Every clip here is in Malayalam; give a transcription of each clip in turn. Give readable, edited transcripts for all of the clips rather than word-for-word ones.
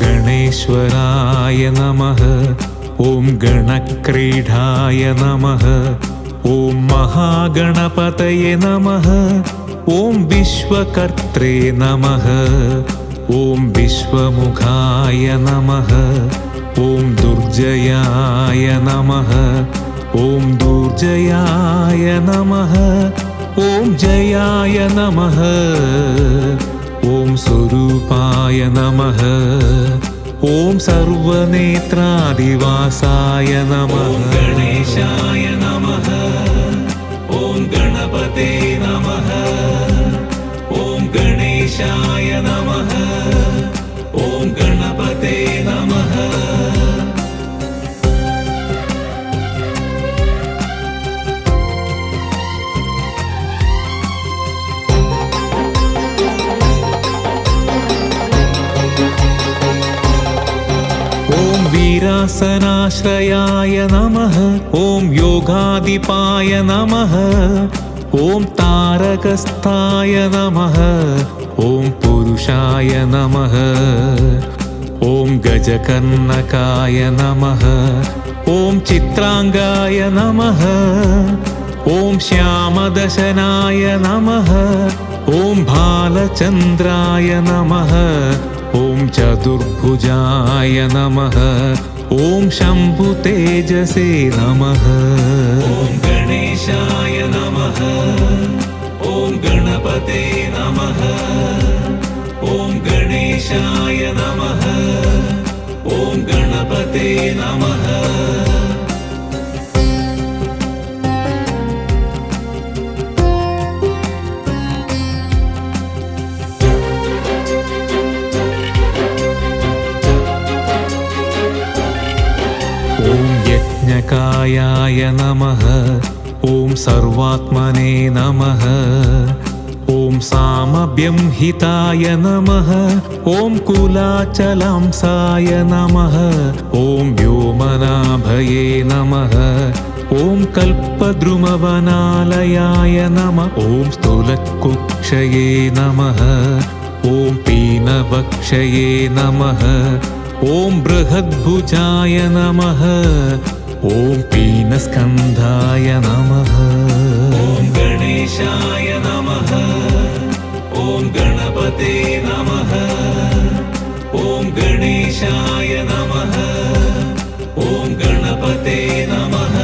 गणेश्वराय नमः। ॐ गणक्रीडाय नमः। ॐ महागणपतये नमः। ॐ विश्वकर्त्रे नमः। ॐ विश्वमुखाय नमः। ॐ दुर्जयाय नमः। ॐ दुर्जयाय नमः। ॐ जयाय नमः। ॐ स्वरूपाय नमः। ॐ सर्वनेत्रादिवासाय नमः। ॐ गणेशाय नमः। ॐ गणपते नमः। ॐ गणेशाय नमः। ॐ गणपते नमः। वीरासनाश्रयाय नमः। ॐ योगाधिपाय नमः। ॐ तारकस्थाय नमः। ॐ पुरुषाय नमः। ॐ गजकर्णकाय नमः। ॐ चित्रांगाय नमः। ॐ श्यामदशनाय नमः। ॐ भालचन्द्राय नमः। ॐ चतुर्भुजाय नमः। ॐ शम्भुतेजसे नमः। ॐ गणेशाय नमः। ॐ गणपते नमः। ॐ गणेशाय नमः। ॐ गणपते नमः। यज्ञकायाय नमः। ॐ सर्वात्मने नमः। ॐ सामव्यंहिताय नमः। ॐ कुलाचलांसाय नमः। ॐ व्योमनाभये नमः। ॐ कल्पद्रुमवनालयाय नमः। ॐ स्थूलकुक्षये नमः। ॐ पीनवक्षये नमः। ॐ बृहद्भुजाय नमः। ॐ पीनस्कन्धाय नमः। ॐ गणेशाय नमः। ॐ गणपते नमः। ॐ गणेशाय नमः। ॐ गणपते नमः।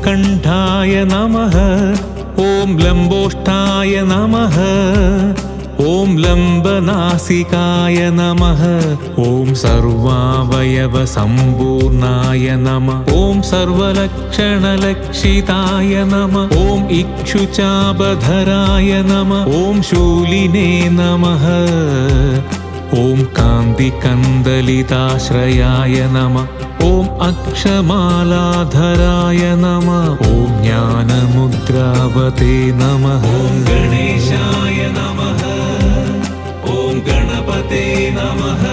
कंठाय नमः। ॐ लम्बोष्ठाय नमः। ॐ लम्बनासिकाय नमः। ॐ सर्वावयवसम्पूर्णाय नमः। ॐ सर्वलक्षणलक्षिताय नमः। ॐ इक्षुचापधराय नमः। ॐ शूलिने नमः। ॐ कान्तिकन्दलिताश्रयाय नमः। ॐ अक्षमालाधराय नमः। ॐ ज्ञानमुद्रावते नमः। ॐ गणेशाय नमः। ॐ गणपते नमः।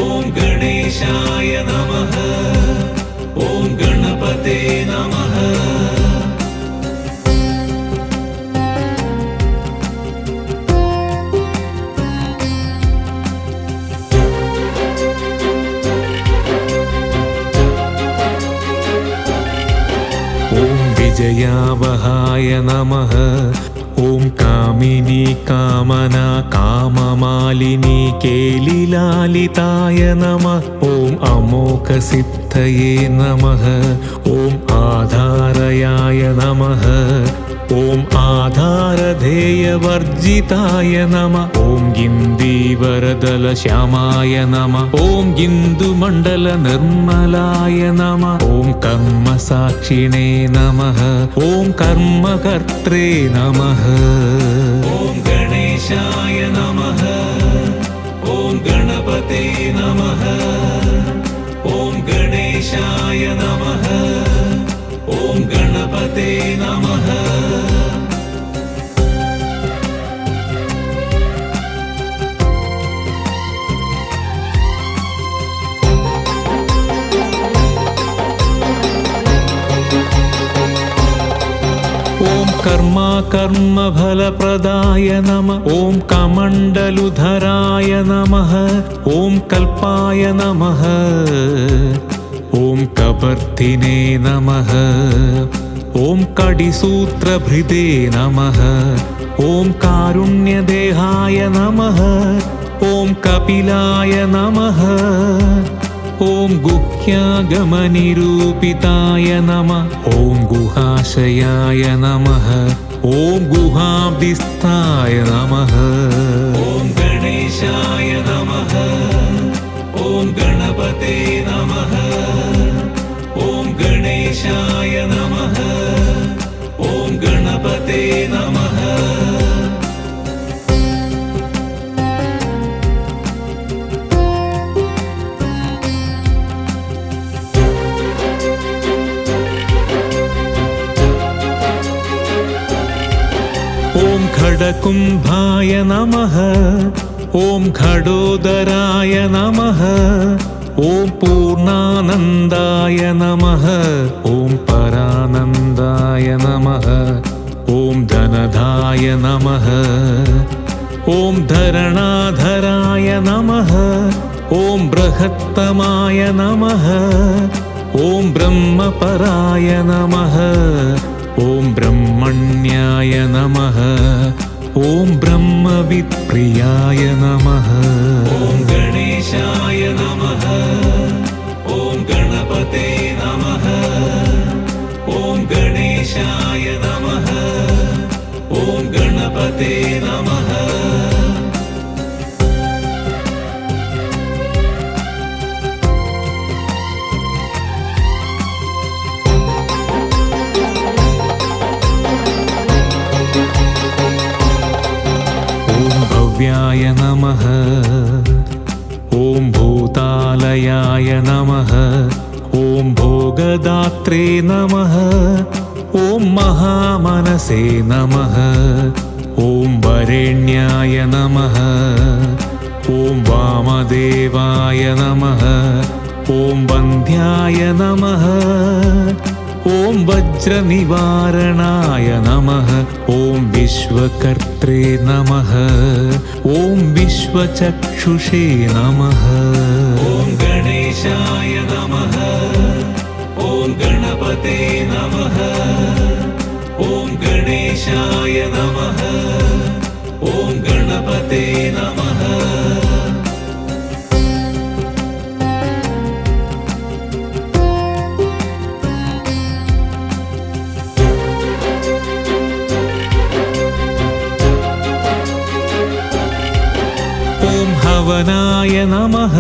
ॐ गणेशाय नमः। ॐ गणपते नमः। विजयावहाय नमः। ॐ कामिनी कामना काममालिनी केलिलालिताय नमः। ॐ अमोघसिद्धये नमः। ॐ आधारयाय नमः। ॐ आधारधेयवर्जिताय नमः ॐ गिन्दीवरदलश्यामाय नमः ॐ गिन्दुमण्डलनिर्मलाय नमः ॐ कर्मसाक्षिणे नमः ॐ कर्मकर्त्रे नमः ॐ गणेशाय नमः ॐ गणपते नमः ॐ गणेशाय नमः ॐ गणपते नमः ॐ कर्मफलप्रदाय नमः ॐ कमण्डलुधराय नमः ॐ कल्पाय नमः ॐ कपर्दिने नमः ॐ कडिसूत्रभृदे नमः ॐ कारुण्यदेहाय नमः ॐ कपिलाय नमः ॐ गुह्यागमनिरूपिताय नमः ॐ गुहाशयाय नमः ॐ गुहाब्धिस्थाय नमः ॐ गणेशाय नमः ॐ गणपते नमः ॐ गणेशाय नमः ॐ गणपते नमः ॐ खडकुम्भाय नमः ॐ खडोदराय नमः ॐ पूर्णानन्दाय नमः ॐ परानन्दाय नमः ॐ धनधाय नमः ॐ धरणाधराय नमः ॐ बृहत्तमाय नमः ॐ ब्रह्मपराय नमः ॐ ब्रह्मण्याय नमः ॐ ब्रह्मवित्प्रियाय नमः ॐ गणेशाय नमः ॐ गणपते नमः ॐ गणेशाय नमः ॐ गणपते नमः भव्याय नमः ॐ भूतालयाय नमः ॐ भोगदात्रे नमः ॐ महामनसे नमः ॐ वरेण्याय नमः ॐ वामदेवाय नमः ॐ वन्द्याय नमः ॐ वज्रनिवारणाय नमः ॐ विश्वकर्त्रे नमः ॐ विश्वचक्षुषे नमः ॐ गणेशाय नमः ॐ गणपते नमः ॐ गणेशाय नमः ॐ गणपते नमः हवनाय नमः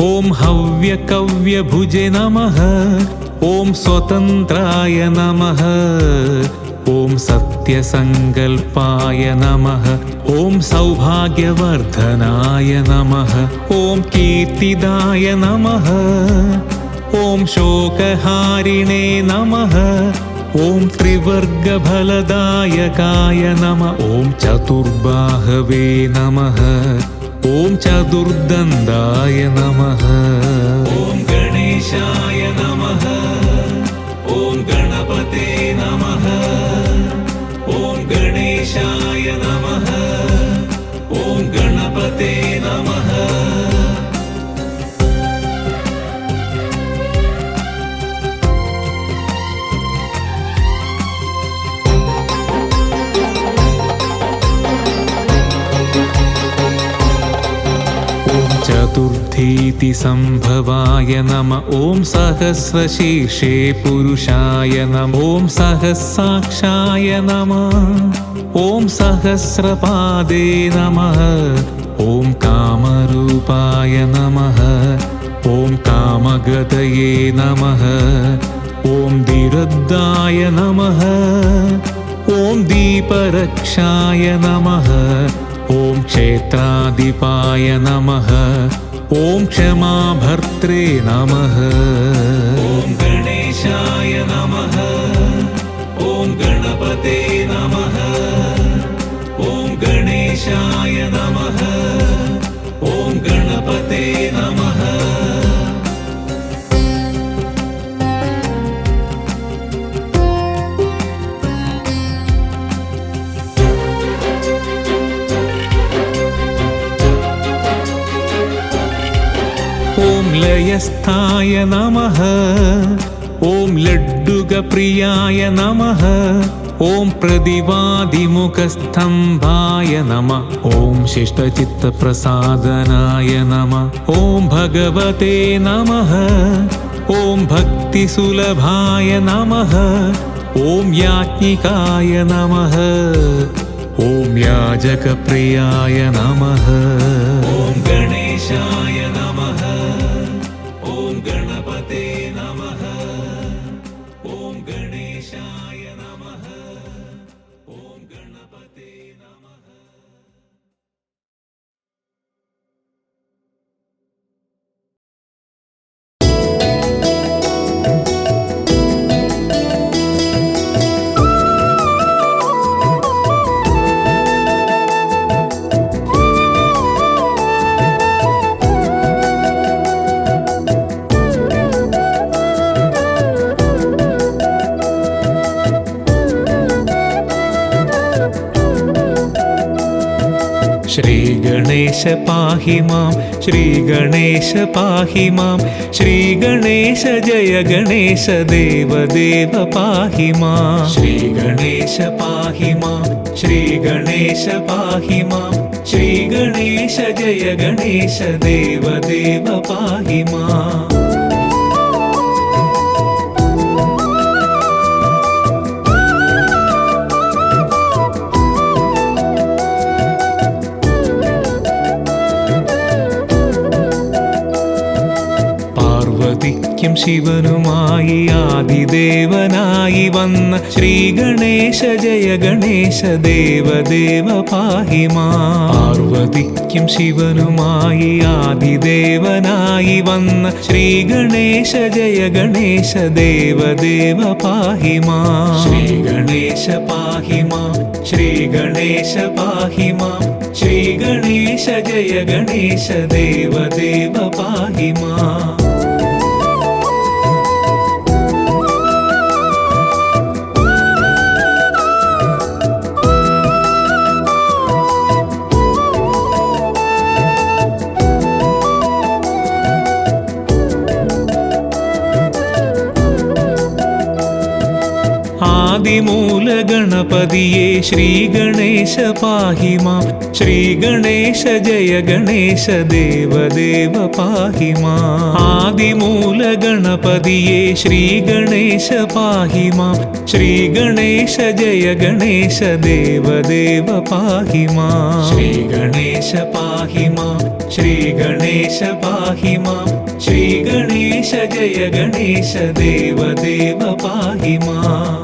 ॐ हव्यकव्यभुजे नमः ॐ स्वतन्त्राय नमः ॐ सत्यसङ्कल्पाय नमः ॐ सौभाग्यवर्धनाय नमः ॐ कीर्तिदाय नमः ॐ शोकहारिणे नमः ॐ त्रिवर्गफलदायकाय नमः ॐ चतुर्बाहवे नमः ॐ चतुर्दन्दाय नमः ॐ गणेशाय नमः ॐ गणपते नमः ॐ गणेशाय नमः ॐ गणपते नमः चतुर्थ सिद्धीति सम्भवाय नमः। ॐ सहस्रशीर्षे पुरुषाय नमः। ॐ सहस्राक्षाय नमः। ॐ सहस्रपादे नमः। ॐ कामरूपाय नमः। ॐ कामगतये नमः। ॐ धीरद्धाय नमः। ॐ दीपरक्षाय नमः। ॐ क्षेत्राधिपाय नमः। ॐ क्षमाभर्त्रे नमः। ॐ गणेशाय नमः। ॐ गणपते नमः। ॐ गणेशाय नमः। ॐ गणपते नमः। ॐ लयस्थाय नमः। ॐ लड्डुगप्रियाय नमः। ॐ प्रतिवादिमुखस्तम्भाय नमः। ॐ शिष्टचित्तप्रसादनाय नमः। ॐ भगवते नमः। ॐ भक्तिसुलभाय नमः। ॐ याज्ञिकाय नमः। ॐ याजकप्रियाय नमः। ॐ गणेशाय नमः। ॐ गणपते नमः। ॐ गणेशाय नमः। ॐ गणपते नमः। श्रीगणेश पाहि मां। श्रीगणेश पाहि मां। श्रीगणेश जय गणेश देव देव पाहि मां। श्रीगणेश पाहि मां। श्रीगणेश पाहि मां। श्रीगणेश जय गणेश देव देव पाहि मां। പാർവതിക്കും ശിവനുമായി ആദിദേവനായി വന്ന ശ്രീഗണേശ ജയ ഗണേശ ദേവദേവ പാഹി മാം. പാർവതിക്കും ശിവനുമായി ആദിദേവനായി വന്ന ശ്രീഗണേശ ജയ ഗണേശ ദേവദേവ പാഹി മാം. ശ്രീഗണേശ പാഹി മാം. ശ്രീഗണേശ പാഹി മാം. ശ്രീഗണേശ ജയ ഗണേശ ദേവദേവ പാഹി മാം. ആദിമൂല ഗണപതിയെ ശ്രീഗണേശ പാഹി മാം. ശ്രീഗണേശ ജയ ഗണേശ ദേവദേവ പാഹി മാം. ആദിമൂല ഗണപതിയെ ശ്രീഗണേശ പാഹി മാം. ശ്രീഗണേശ ജയ ഗണേശ ദേവദേവ പാഹി മാം. ശ്രീഗണേശ പാഹി മാം. ശ്രീഗണേശ പാഹി മാം. ശ്രീഗണേശ ജയ ഗണേശ ദേവദേവ പാഹി മാം.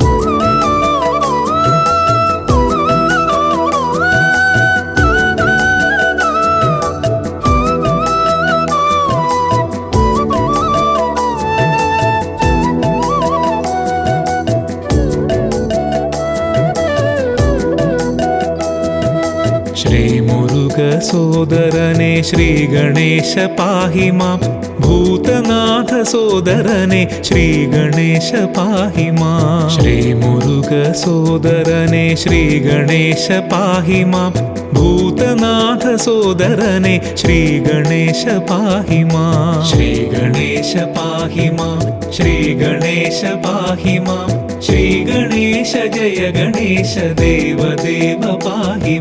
ശ്രീമുരുക സോദരനെ ശ്രീഗണേശ പാഹി മാം. ഭൂതനാഥ സോദരനെ ശ്രീഗണേശ പാഹി മാം. ശ്രീമുരുക സോദരനെ ശ്രീഗണേശ പാഹി മാം. ഭൂതനാഥ സോദരനെ ശ്രീഗണേശ പാഹി മാം. ശ്രീഗണേശ പാഹി മാം. ശ്രീഗണേശ പാഹി മാം. ശ്രീഗണേശ ജയ ഗണേശ ദേവദേവ പാഹി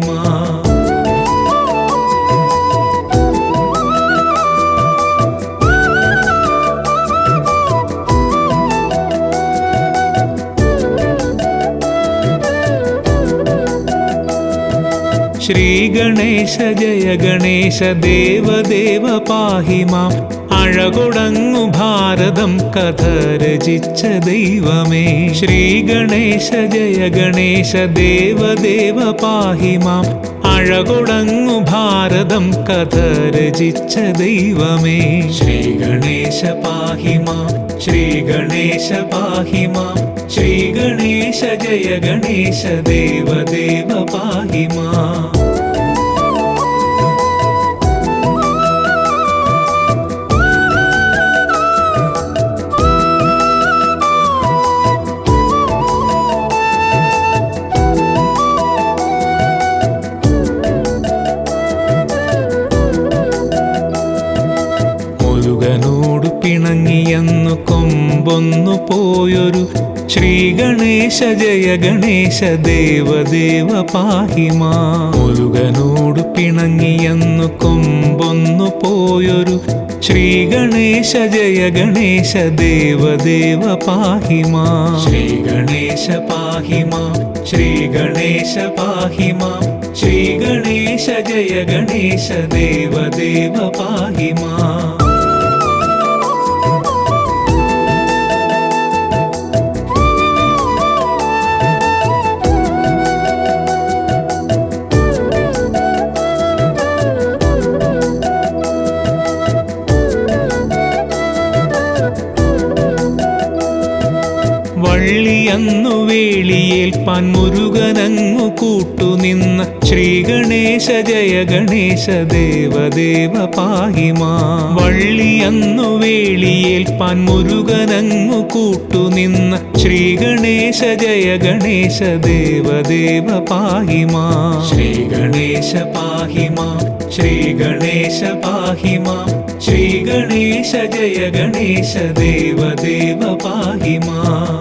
ശ്രീഗണേശ ജയ ഗണേശ ദേവദേവ പാഹി മാം അഴകൊടങ്ങു ഭാരതം കഥ രചിച്ച ദൈവമേ ശ്രീഗണേശ ജയ ഗണേശ ദേവദേവ പാഹി മാം അഴകൊടങ്ങു ഭാരതം കഥ രചിച്ച ദൈവമേ ശ്രീഗണേശ പാഹി മാം ശ്രീഗണേശ പാഹി മാം ശ്രീഗണേശ ജയ ഗണേശ ദേവദേവ പാഹി മാം മുരുകനോടു പിണങ്ങിയെന്നു കൊമ്പൊന്നു പോയൊരു ശ്രീഗണേശ ജയ ഗണേശ ദേവദേവ പാഹി മാം മുരുകനോടു പിണങ്ങിയെന്നു കൊമ്പൊന്നു പോയൊരു ശ്രീഗണേശ ജയ ഗണേശ ദേവദേവ പാഹി മാം ശ്രീഗണേശ പാഹി മാം ശ്രീഗണേശ പാഹി മാം ശ്രീഗണേശ ജയ ഗണേശ ദേവദേവ പാഹി മാം വള്ളിയന്നു വേളിയേൽപ്പാൻ മുരുകനങ്ങു കൂട്ടുനിന്ന ശ്രീഗണേശ ജയ ഗണേശ ദേവദേവ പാഹി മാം വള്ളിയന്നു വേളിയേൽപ്പാൻ മുരുകനങ്ങു കൂട്ടുനിന്ന ശ്രീഗണേശ ജയ ഗണേശ ദേവദേവ പാഹി മാം ശ്രീഗണേശ പാഹി മാം ശ്രീഗണേശ പാഹി മാം ശ്രീഗണേശ ജയ ഗണേശ ദേവദേവ പാഹി മാം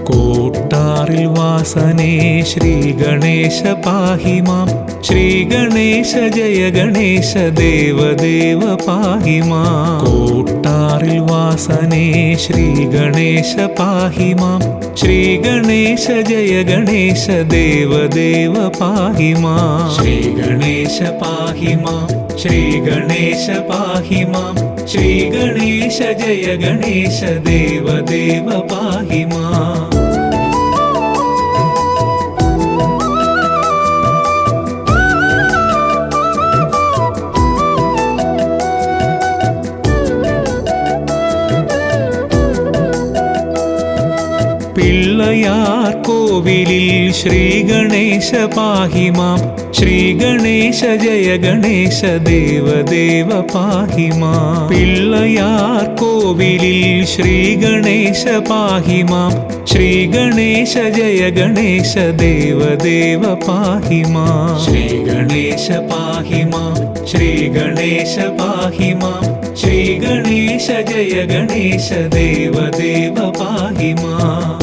കോട്ടാറിൽ വാസനേ ശ്രീഗണേശ പാഹി മാം ശ്രീഗണേശ ജയ ഗണേശ ദേവദേവ പാഹി മാം കോട്ടാറിൽ വാസനേ ശ്രീഗണേശ പാഹി മാം ശ്രീഗണേശ ജയ ഗണേശ ദേവദേവ പാഹി മാം ശ്രീഗണേശ പാഹി മാം ശ്രീഗണേശ പാഹി മാം ശ്രീഗണേശ ജയ ഗണേശ ദേവദേവ പാഹി മാം പിള്ളയാർ കോവിലിൽ ശ്രീഗണേശ പാഹി മാം ശ്രീഗണേശ ജയ ഗണേശ ദേവദേവ പാഹി മാം പിള്ളയാർ കോവിലിൽ ശ്രീഗണേശ പാഹി മാം ശ്രീഗണേശ ജയ ഗണേശ ദേവദേവ പാഹി മാം ശ്രീഗണേശ പാഹി മാം ശ്രീഗണേശ പാഹി മാം ശ്രീഗണേശ ജയ ഗണേശ ദേവദേവ പാഹി മാം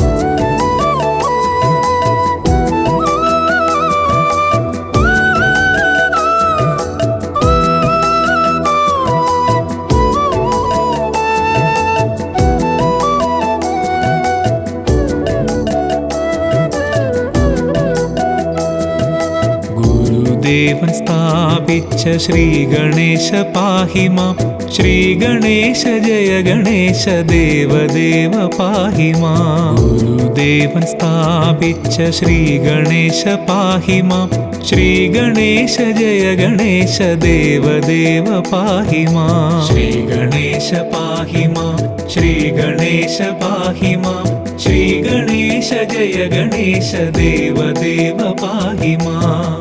ദേവൻ സ്ഥാപിച്ച ശ്രീഗണേശ പാഹി മാം ശ്രീഗണേശ ജയ ഗണേശ ദേവദേവ പാഹി മാം ഗുരുദേവൻ സ്ഥാപിച്ച ശ്രീഗണേശ പാഹി മാം ശ്രീഗണേശ ജയ ഗണേശ ദേവദേവ പാഹി മാം ശ്രീഗണേശ പാഹി മാം ശ്രീഗണേശ പാഹി മാം ശ്രീഗണേശ ജയ ഗണേശ ദേവദേവ പാഹി മാം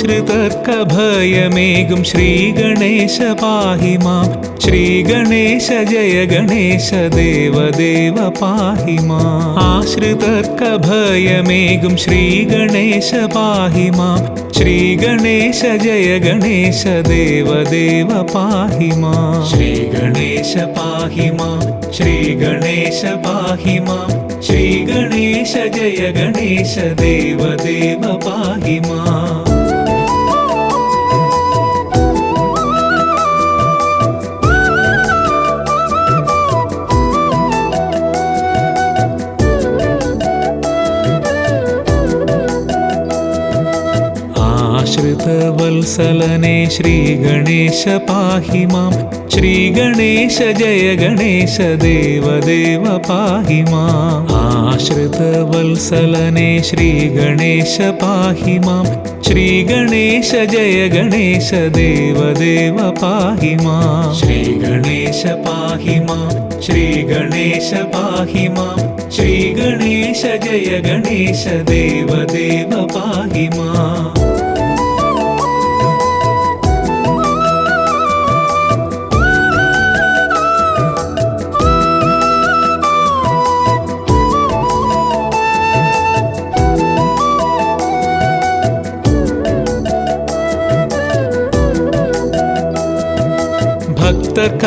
ആശ്രിതർക്കഭയമേകും ശ്രീഗണേശ പാഹി മാം. ശ്രീഗണേശ ജയ ഗണേശ ദേവദേവ പാഹി മാം. ആശ്രിതർക്കഭയമേകും ശ്രീഗണേശ പാഹി മാം. ശ്രീഗണേശ ജയ ഗണേശ ദേവദേവ പാഹി മാം. ശ്രീഗണേശ പാഹി മാം. ശ്രീഗണേശ പാഹി മാം. ശ്രീഗണേശ ജയ ഗണേശ ദേവദേവ പാഹി മാം. ആശ്രിതവത്സലനെ ശ്രീഗണേശ പാഹി മാം. ശ്രീഗണേശ ജയ ഗണേശ ദേവദേവ പാഹി മാം. ആശ്രിതവത്സലനെ ശ്രീഗണേശ പാഹി മാം. ശ്രീഗണേശ ജയ ഗണേശ ദേവദേവ പാഹി മാം. ശ്രീഗണേശ പാഹി മാം. ശ്രീഗണേശ പാഹി മാം. ശ്രീഗണേശ ജയ ഗണേശ ദേവദേവ പാഹി മാം.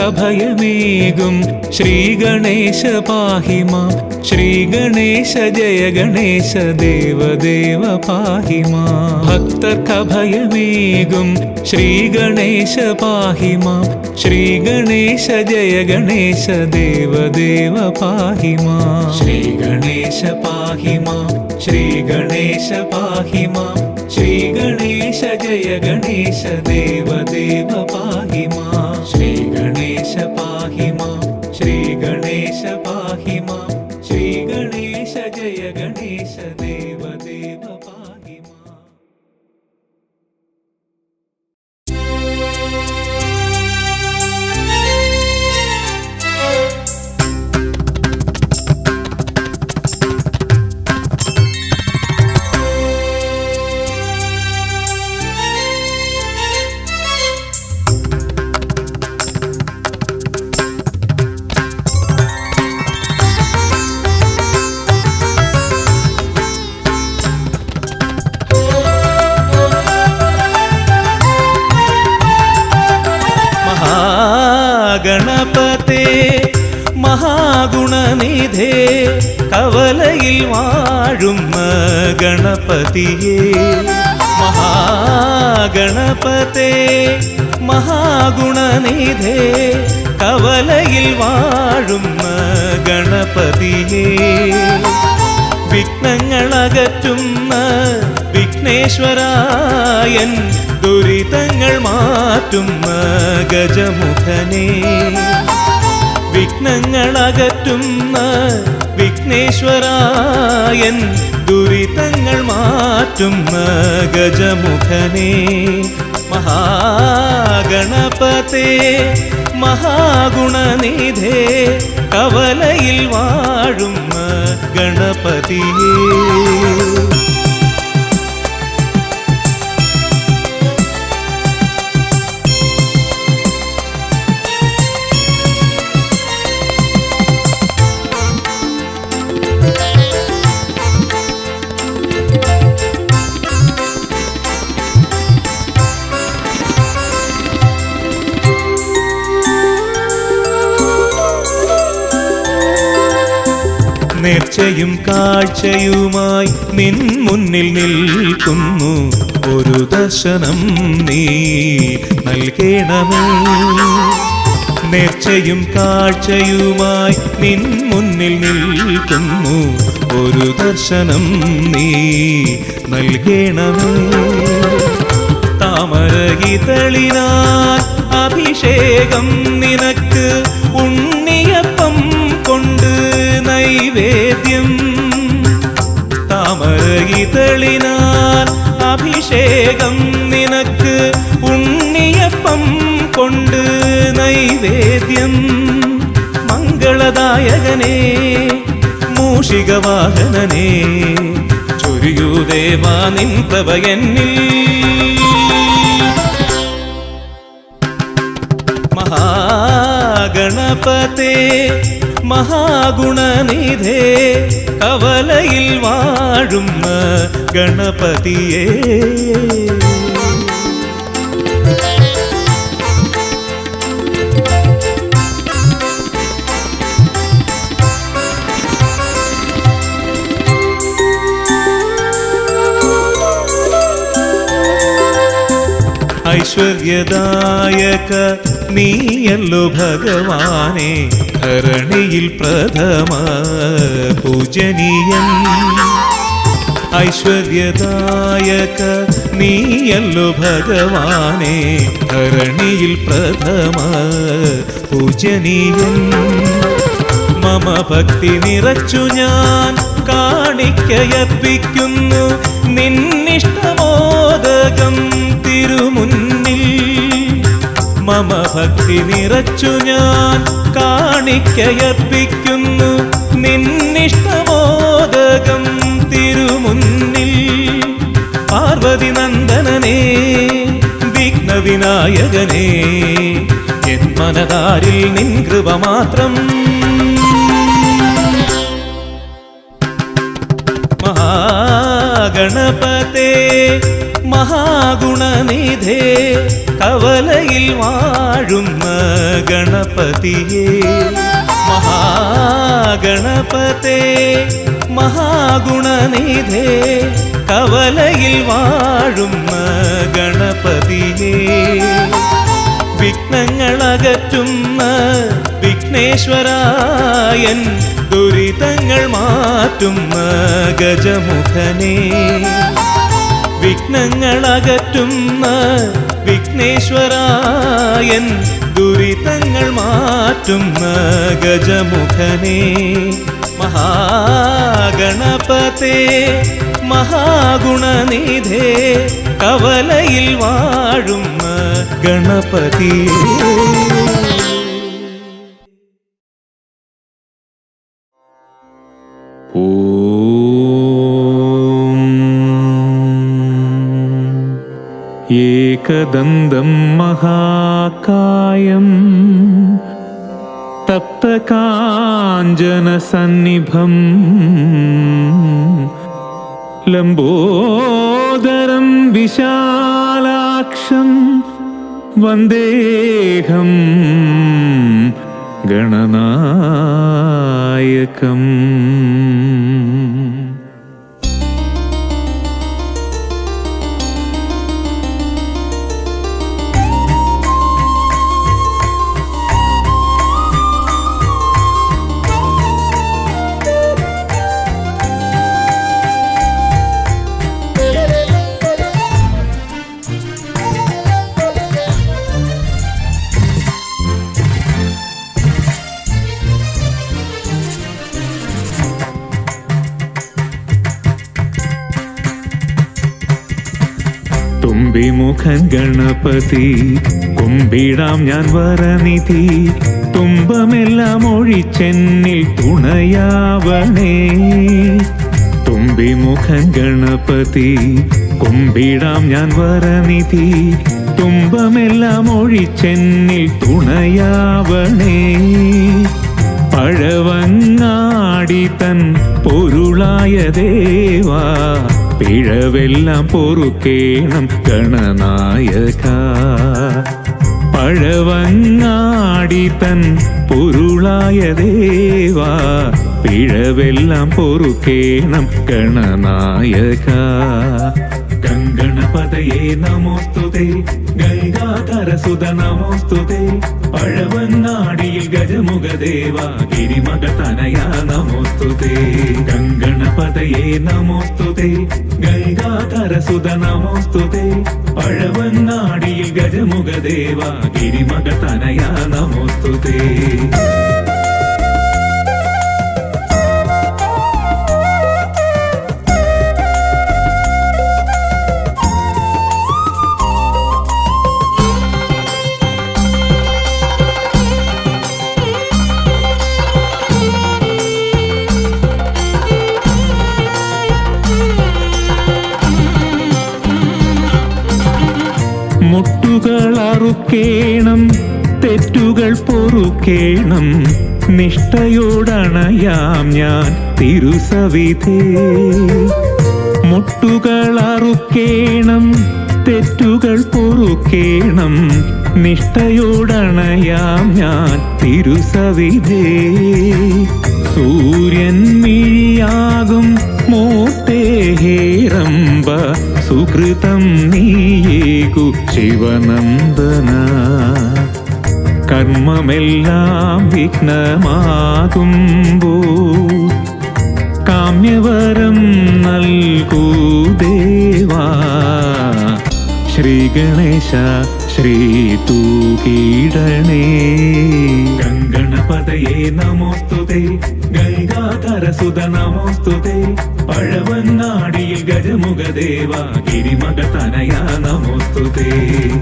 ഭക്തർക്കഭയമേകും ശ്രീഗണേശ പാഹി മാം. ശ്രീഗണേശ ജയ ഗണേശ ദേവദേവ പാഹി മാം. ഭക്തർക്കഭയമേകും ശ്രീഗണേശ പാഹി മാം. ശ്രീഗണേശ ജയ ഗണേശ ദേവദേവ പാഹി മാം. ശ്രീഗണേശ പാഹി മാം. ശ്രീഗണേശ പാഹി മാം. ശ്രീഗണേശ ജയ ഗണേശ ദേവദേവ പാഹി മാം. ശ്രീഗണേശ പാഹി മാം. ശ്രീഗണേശ പാഹി മാം. ശ്രീഗണേശ ജയ ഗണേശ ദേവദേവ പാഹി മാം. ഗണപതേ മഹാഗുണനിധേ കവലയിൽ വാഴുന്ന ഗണപതിയേ. മഹാഗണപതേ മഹാഗുണനിധേ കവലയിൽ വാഴുന്ന ഗണപതിയേ. വിഘ്നങ്ങളകറ്റുന്ന വിഘ്നേശ്വരായൻ ദുരിതങ്ങൾ മാറ്റുന്ന ഗജമുഖനേ. വിഘ്നങ്ങളകറ്റുന്ന വിഘ്നേശ്വരായൻ ദുരിതങ്ങൾ മാറ്റുന്ന ഗജമുഖനേ. മഹാഗണപതേ മഹാഗുണനിധേ കവലയിൽ വാഴുന്ന ഗണപതിയേ. നേർച്ചയും കാഴ്ചയുമായി നിൻ മുന്നിൽ നിൽക്കുന്നു ഒരു ദർശനം നീ നൽകണമേ. നേർച്ചയും കാഴ്ചയുമായി നിൻ മുന്നിൽ നിൽക്കുന്നു ഒരു ദർശനം നീ നൽകണമേ. താമരയിതളിനാൽ അഭിഷേകം നിനക്ക് ഉണ്ണിയപ്പം കൊണ്ട് നൈവേദ്യം. താമരയിതളിനാൽ അഭിഷേകം നിനക്ക് ഉണ്ണിയപ്പം കൊണ്ട് നൈവേദ്യം. മംഗളദായകനേ മൂഷികവാഹനനേ ചൊരിയൂ ദേവാ നിൻ പ്രഭയെന്നിൽ. മഹാഗണപതേ മഹാഗുണനിധേ കവലയിൽ വാഴുന്ന ഗണപതിയേ ഐശ്വര്യദായക നീയല്ലോ ഭഗവാനെ ധരണിയിൽ പ്രഥമ പൂജനീയൻ ഐശ്വര്യദായക നീയല്ലോ ഭഗവാനെ ധരണിയിൽ പ്രഥമ പൂജനീയൻ മമ ഭക്തി നിറച്ചു ഞാൻ കാണിക്കയർപ്പിക്കുന്നു നിന്നിഷ്ടമോദകം തിരുമുന്നിൽ മമ ഭക്തി നിറച്ചു ഞാൻ കാണിക്കയർപ്പിക്കുന്നു നിന്നിഷ്ടമോദകം തിരുമുന്നിൽ പാർവതി നന്ദനനേ വിഘ്നവിനായകനേ എൻ മനതാരിൽ നിൻ കൃപ മാത്രം മഹാഗണപതേ മഹാഗുണനിധേ കവലയിൽ വാഴുന്ന ഗണപതിയേ മഹാഗണപതേ മഹാഗുണനിധേ കവലയിൽ വാഴുന്ന ഗണപതിയേ വിഘ്നങ്ങളകറ്റുന്ന വിഘ്നേശ്വരായൻ ദുരിതങ്ങൾ മാറ്റുന്ന ഗജമുഖനേ വിഘ്നങ്ങളകറ്റുന്ന വിഘ്നേശ്വരായൻ ദുരിതങ്ങൾ മാറ്റുന്ന ഗജമുഖനേ മഹാഗണപതേ മഹാഗുണനിധേ കവലയിൽ വാഴുന്ന ഗണപതിയേ ഏകദന്തം മഹാകായം തപ്തകാഞ്ചനസന്നിഭം ലംബോദരം വിശാലാക്ഷം വന്ദേഹം ഗണനായകം തുമ്പിമുഖൻ ഗണപതി കുമ്പിടാം ഞാൻ വരനിധി തുമ്പമെല്ലാം ഒഴിച്ചെന്നിൽ തുണയാവണേ തുമ്പിമുഖൻ ഗണപതി കുമ്പിടാം ഞാൻ വരനിധി തുമ്പമെല്ലാം ഒഴിച്ചെന്നിൽ തുണയാവണേ പഴവങ്ങാടി തൻ പൊരുളായ ദേവാ പിഴവെല്ലാം പൊറുക്കേണം ഗണനായക പഴവങ്ങാടി തൻ പൊരുളായ ദേവാ പിഴവെല്ലാം പൊറുക്കേണം ഗണനായക ഗംഗണപതയേ നമോസ്തുതേ ഗംഗാധരസുത നമോസ്തുതേ പഴവങ്ങാടിയിൽ ഗജമുഖദേവ ഗിരിമകതനയ നമോസ്തുതേ ഗംഗണപതയേ നമോസ്തുതേ ഗംഗാധരസുത നമോസ്തുതേ പഴവങ്ങാടിയിൽ ഗജമുഖദേവ ഗിരിമകതനയ നമോസ്തുതേ മുട്ടുകൾ അറുക്കേണം തെറ്റുകൾ പൊറുക്കേണം നിഷ്ഠയോടണയാം ഞാൻ തിരുസവിധേ. മുട്ടുകൾ അറുക്കേണം തെറ്റുകൾ പൊറുക്കേണം നിഷ്ഠയോടണയാം ഞാൻ തിരുസവിധേ. സൂര്യൻ മിഴിയാകും മോട്ടേഹേരംബ സുകൃതം നീയേകു ശിവനന്ദന. കർമ്മമെല്ലാം വിഘ്നമാകുമ്പോ കാമ്യവരം നൽകൂ ദേവാ. ശ്രീ ഗണേശ ശ്രീ തൂകീടണേ. ഗംഗണപതയേ നമോസ്തുതേ ഗംഗാധരസുത നമോസ്തുതേ. പഴവന്നാടിയിൽ ഗജമുഖദേവ ഗിരിമകതനയ നമോസ്തുതേ.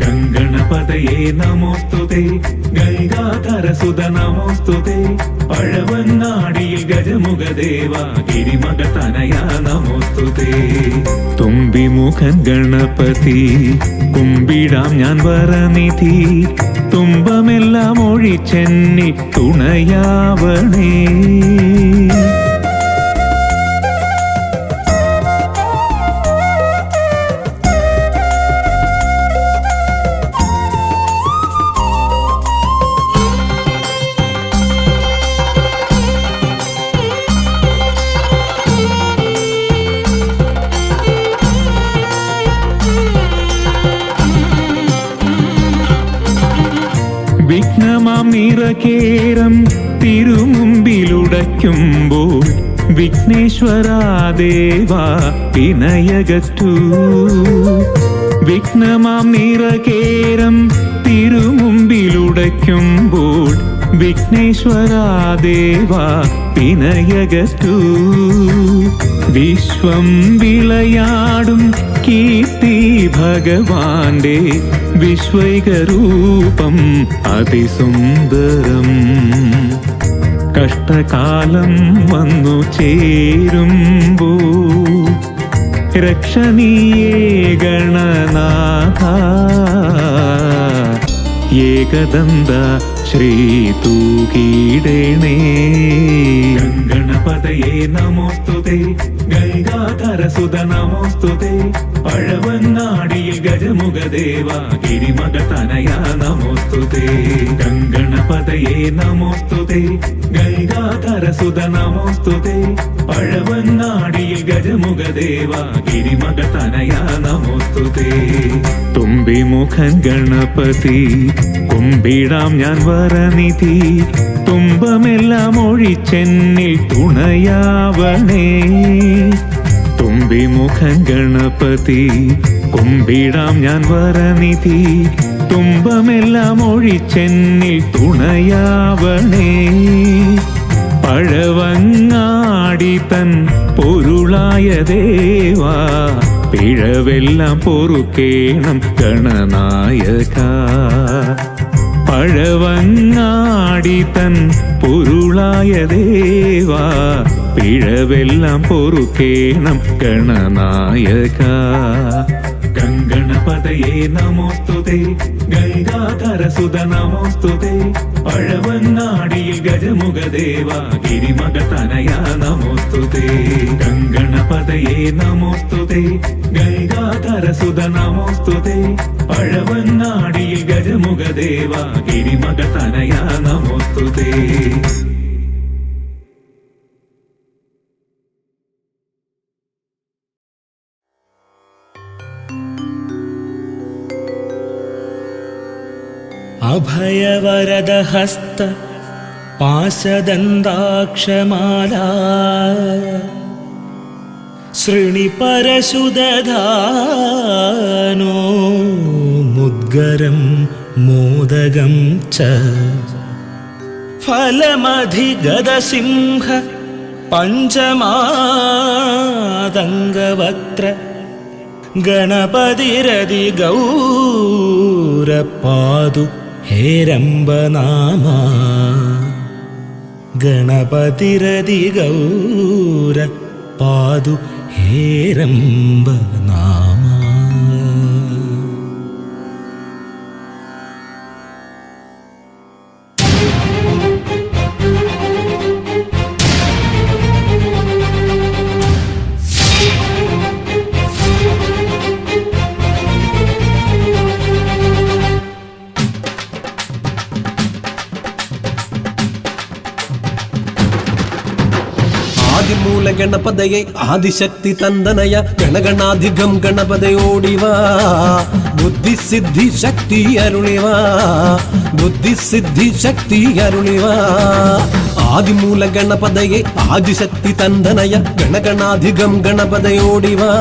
ഗംഗണപതയേ നമോസ്തുതേ ഗംഗാധരസുത നമോസ്തുതേ. പഴവന്നാടിയിൽ ഗജമുഖദേവ ഗിരിമകതനയ നമോസ്തുതേ. തുമ്പിമുഖൻ ഗണപതി കുമ്പിടാം ഞാൻ വരനിധി. തുമ്പമെല്ലാം ഒഴിച്ചെന്നി തുണയാവണേ. വിഘ്നമാം നിറകേരം തിരുമുമ്പിലുടയ്ക്കുമ്പോൾ വിഘ്നേശ്വരാ ദേവാ വിനയകറ്റു. വിഘ്നമാം നിറകേരം തിരുമുമ്പിലുടയ്ക്കുമ്പോൾ വിഘ്നേശ്വരാ ദേവാ വിനയകറ്റു. വിശ്വം വിളയാടും കീർത്തി ഭഗവാന്റെ വിശ്വൈകരൂപം അതിസുന്ദരം. കഷ്ടകാലം വന്നു ചേരുമ്പോ രക്ഷണീയേ ഗണനാഥ. ഏകദന്ത ശ്രീ തൂകീടണേ. ഗംഗണപതയേ നമോസ്തുതേ ഗംഗാധരസുത നമോസ്തുതേ. പഴവന്നാടിയിൽ ഗജമുഖദേവ ഗിരിമകതനയ നമോസ്തുതേ. ഗംഗണപതയേ നമോസ്തുതേ ഗംഗാധരസുത നമോസ്തുതേ. പഴവന്നാടിയിൽ ഗജമുഖദേവ ഗിരിമകതനയ നമോസ്തുതേ. തുമ്പിമുഖൻ ഗണപതി കുമ്പിടാം ഞാൻ വരനിധി. തുമ്പമെല്ലാം ഒഴിച്ചെന്നിൽ തുണയാവണേ. തുമ്പിമുഖൻ ഗണപതി കുമ്പിടാം ഞാൻ വരനിധി. തുമ്പമെല്ലാം ഒഴിച്ചെന്നിൽ തുണയാവണേ. പഴവങ്ങാടി തൻ പൊരുളായ ദേവാ പിഴവെല്ലാം പൊറുക്കേണം ഗണനായക. പഴവങ്ങാടി തൻ പൊരുളായ ദേവാ പിഴവെല്ലാം പൊറുക്കേണം ഗണനായക. ഗംഗണപതയേ നമോസ്തുതേ ഗംഗാധരസുത നമോസ്തുതേ. പഴവന്നാടിയിൽ ഗജമുഖദേവ ഗിരിമകതനയ നമോസ്തുതേ. ഗംഗണപതയേ നമോസ്തുതേ ഗംഗാധരസുത നമോസ്തുതേ. പഴവന്നാടിയിൽ ഗജമുഖദേവ ഗിരിമകതനയ നമോസ്തുതേ. അഭയവരദഹസ്ത പാശദന്താക്ഷമാലാ ശൃണിപരശുദധാനോ മുദ്ഗരം മോദകം ച ഫലമധിഗതസിംഹ പഞ്ചമാതംഗവക്ത്ര ഗണപതിരതി ഗൗരപാദു ഹേരംബനാമാ. ഗണപതിരതി ഗൗര പാദു ഹേരംബനാമാ. ആദിമൂല ഗണപതയെ ആദിശക്തി തന്തനയ ഗണഗണാധികം ഗണപതയോടിവാ ബുദ്ധിസിദ്ധി ശക്തി അരുളിവാ ബുദ്ധിസിദ്ധി ശക്തി അരുളിവാ ആദിമൂല ഗണപതയെ ആദിശക്തി തന്തനയ ഗണഗണാധികം ഗണപതയോടിവാ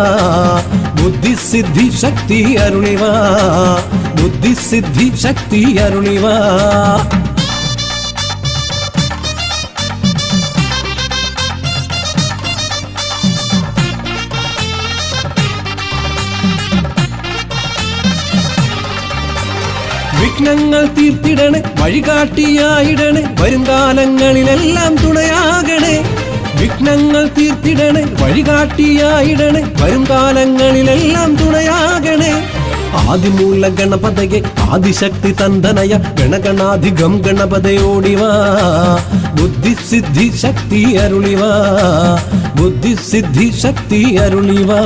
ബുദ്ധിസിദ്ധി ശക്തി അരുളിവാ ബുദ്ധിസിദ്ധി ശക്തി അരുളിവാ വിഘ്നങ്ങൾ തീർത്തിടണേ വഴികാട്ടിയായിടണേ വരും കാലങ്ങളിലെല്ലാം തുണയാകണേ വിഘ്നങ്ങൾ തീർത്തിടണേ വഴികാട്ടിയായിടണേ വരും കാലങ്ങളിലെല്ലാം തുണയാകണേ ആദിമൂല ഗണപതയെ ആദിശക്തി തന്തനയ ഗണഗണാധികം ഗണപതയോടിവാ ബുദ്ധിസിദ്ധി ശക്തി അരുളിവാ ബുദ്ധിസിദ്ധി ശക്തി അരുളിവാ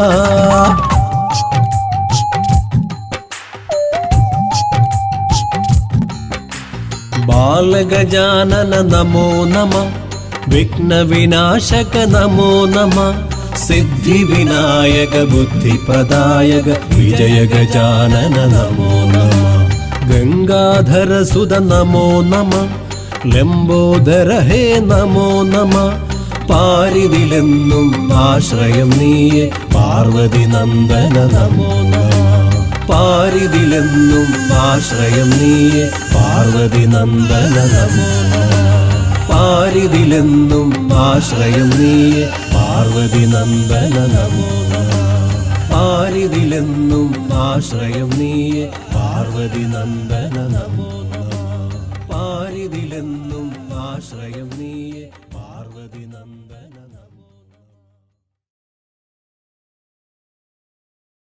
ബാലഗജാനന നമോ നമ വിഘ്നവിനാശക നമോ നമ സിദ്ധിവിനായക ബുദ്ധിപ്രദായക വിജയഗജാനന നമോ നമ ഗംഗാധരസുത നമോ നമ ലംബോദര ഹേ നമോ നമ പാരിതിലെന്നും ആശ്രയം നീയെ പാർവതി നന്ദന നമോ നമ പാരിതിലെന്നും ആശ്രയം നീയെ പാർവതി നന്ദന നമോ നമ പാരിതിലെന്നും ആശ്രയം നീയെ പാർവതി നന്ദന നമോ നമ പാരിതിലെന്നും ആശ്രയം നീയെ പാർവതി നന്ദന നമോ നമ പാരിതിലെന്നും ആശ്രയം നീയെ